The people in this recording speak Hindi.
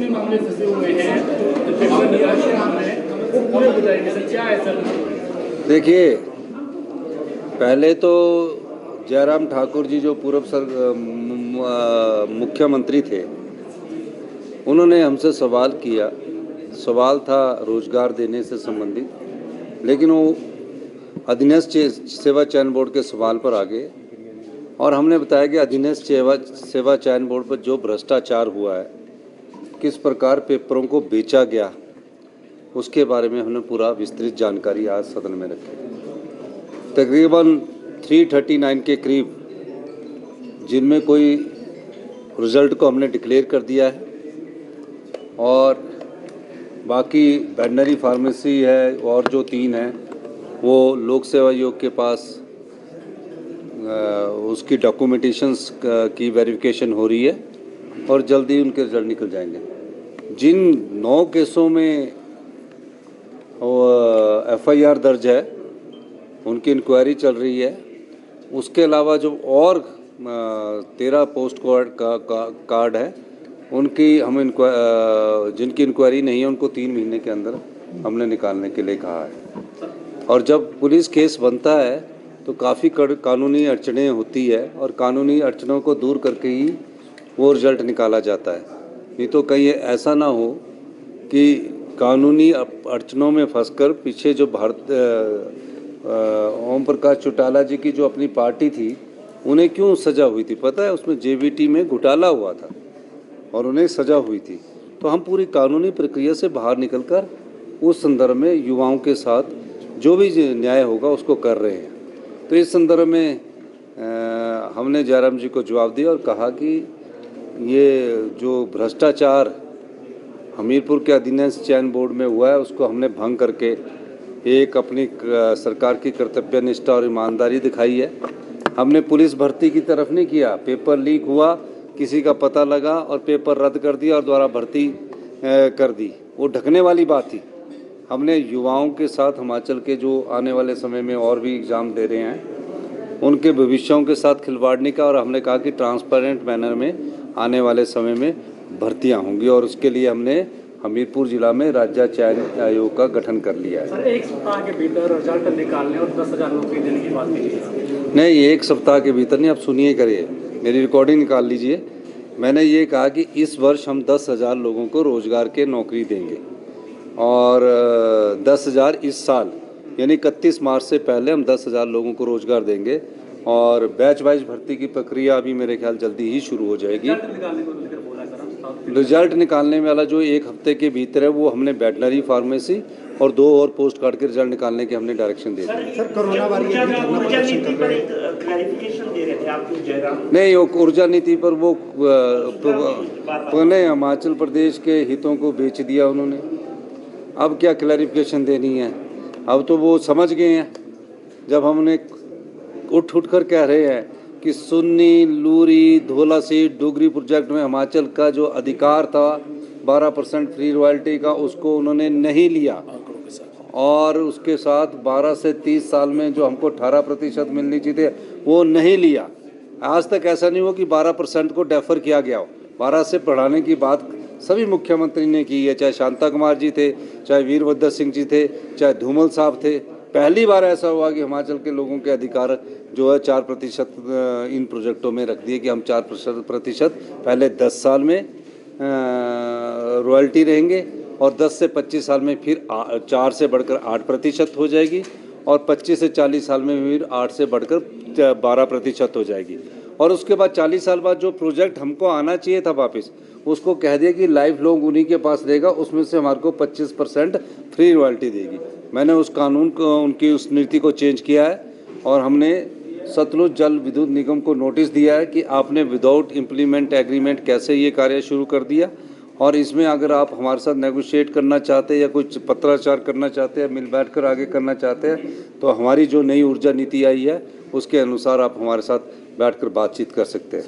भी मामले फंसे हुए हैं, तो पेपर निराश मामले वो पूरे हो जाएंगे सर, क्या है सर? देखिए, पहले तो जयराम ठाकुर जी जो पूर्व मुख्यमंत्री थे, उन्होंने हमसे सवाल किया। सवाल था रोजगार देने से संबंधित, लेकिन वो अधीनस्थ सेवा चयन बोर्ड के सवाल पर आ गए और हमने बताया कि अधीनस्थ सेवा चयन बोर्ड पर जो भ्रष्टाचार हुआ है, किस प्रकार पेपरों को बेचा गया, उसके बारे में हमने पूरा विस्तृत जानकारी आज सदन में रखी। तकरीबन 339 के करीब, जिनमें कोई रिजल्ट को हमने डिक्लेयर कर दिया है और बाकी वेटनरी फार्मेसी है और जो 3 हैं वो लोक सेवा आयोग के पास उसकी डॉक्यूमेंटेशंस की वेरिफिकेशन हो रही है और जल्दी उनके रिजल्ट निकल जाएंगे। जिन 9 केसों में FIR दर्ज है, उनकी इंक्वायरी चल रही है। उसके अलावा जो और 13 पोस्ट कार्ड है, उनकी हम जिनकी इंक्वायरी नहीं है उनको 3 महीने के अंदर हमने निकालने के लिए कहा है। और जब पुलिस केस बनता है तो काफ़ी कानूनी अड़चनें होती है और कानूनी अड़चनों को दूर करके ही वो रिजल्ट निकाला जाता है। नहीं तो कहीं ऐसा ना हो कि कानूनी अड़चनों में फंसकर पीछे जो ओम प्रकाश चौटाला जी की जो अपनी पार्टी थी, उन्हें क्यों सज़ा हुई थी पता है? उसमें JBT में घोटाला हुआ था और उन्हें सज़ा हुई थी। तो हम पूरी कानूनी प्रक्रिया से बाहर निकलकर उस संदर्भ में युवाओं के साथ जो भी न्याय होगा उसको कर रहे हैं। तो इस संदर्भ में हमने जयराम जी को जवाब दिया और कहा कि ये जो भ्रष्टाचार हमीरपुर के अधीनस्थ चयन बोर्ड में हुआ है, उसको हमने भंग करके एक अपनी सरकार की कर्तव्यनिष्ठा और ईमानदारी दिखाई है। हमने पुलिस भर्ती की तरफ नहीं किया। पेपर लीक हुआ, किसी का पता लगा और पेपर रद्द कर दिया और दोबारा भर्ती कर दी, वो ढकने वाली बात थी। हमने युवाओं के साथ हिमाचल के जो आने वाले समय में और भी एग्ज़ाम दे रहे हैं, उनके भविष्यों के साथ खिलवाड़ नहीं का, और हमने कहा कि ट्रांसपेरेंट मैनर में आने वाले समय में भर्तियां होंगी और उसके लिए हमने हमीरपुर जिला में राज्य चयन आयोग का गठन कर लिया है। सर, 1 सप्ताह के भीतर रिजल्ट निकालने और 10,000 नौकरी देने की बात की नहीं, 1 सप्ताह के भीतर नहीं। आप सुनिए, करिए, मेरी रिकॉर्डिंग निकाल लीजिए। मैंने ये कहा कि इस वर्ष हम 10,000 लोगों को रोज़गार के नौकरी देंगे और 10,000 इस साल, यानी 31 मार्च से पहले हम 10,000 लोगों को रोज़गार देंगे और बैच वाइज भर्ती की प्रक्रिया अभी मेरे ख्याल जल्दी ही शुरू हो जाएगी। रिजल्ट निकालने वाला जो 1 हफ्ते के भीतर है, वो हमने वेटनरी फार्मेसी और 2 और पोस्ट कार्ड के रिजल्ट निकालने के हमने डायरेक्शन दे दिए। सर, कोरोना क्लैरिफिकेशन दे रहे थे आप जयराम? नहीं, वो ऊर्जा नीति पर वो पुनः हिमाचल प्रदेश के हितों को बेच दिया उन्होंने। अब क्या क्लैरिफिकेशन देनी है? अब तो वो समझ गए हैं। जब हमने उठ कर कह रहे हैं कि सुन्नी, लूरी, धोला सीट, डोगरी प्रोजेक्ट में हिमाचल का जो अधिकार था 12% फ्री रॉयल्टी का, उसको उन्होंने नहीं लिया और उसके साथ 12 से 30 साल में जो हमको 18% मिलनी चाहिए वो नहीं लिया। आज तक ऐसा नहीं हुआ कि 12% को डेफर किया गया हो। 12 से बढ़ाने की बात सभी मुख्यमंत्री ने की है, चाहे शांता कुमार जी थे, चाहे वीरभद्र सिंह जी थे, चाहे धूमल साहब थे। पहली बार ऐसा हुआ कि हिमाचल के लोगों के अधिकार जो है 4% इन प्रोजेक्टों में रख दिए कि हम 4% पहले 10 साल में रॉयल्टी रहेंगे और 10 से 25 साल में फिर 4 से बढ़कर 8% हो जाएगी और 25 से 40 साल में फिर 8 से बढ़कर 12% हो जाएगी। और उसके बाद 40 साल बाद जो प्रोजेक्ट हमको आना चाहिए था वापस, उसको कह दिया कि लाइफ लॉन्ग उन्हीं के पास रहेगा, उसमें से हमारे को 25% फ्री रॉयल्टी देगी। मैंने उस कानून को, उनकी उस नीति को चेंज किया है और हमने सतलुज जल विद्युत निगम को नोटिस दिया है कि आपने विदाउट इम्प्लीमेंट एग्रीमेंट कैसे ये कार्य शुरू कर दिया, और इसमें अगर आप हमारे साथ नेगोशिएट करना चाहते हैं या कुछ पत्राचार करना चाहते हैं, मिल बैठ कर आगे करना चाहते हैं, तो हमारी जो नई ऊर्जा नीति आई है उसके अनुसार आप हमारे साथ बैठकर बातचीत कर सकते हैं।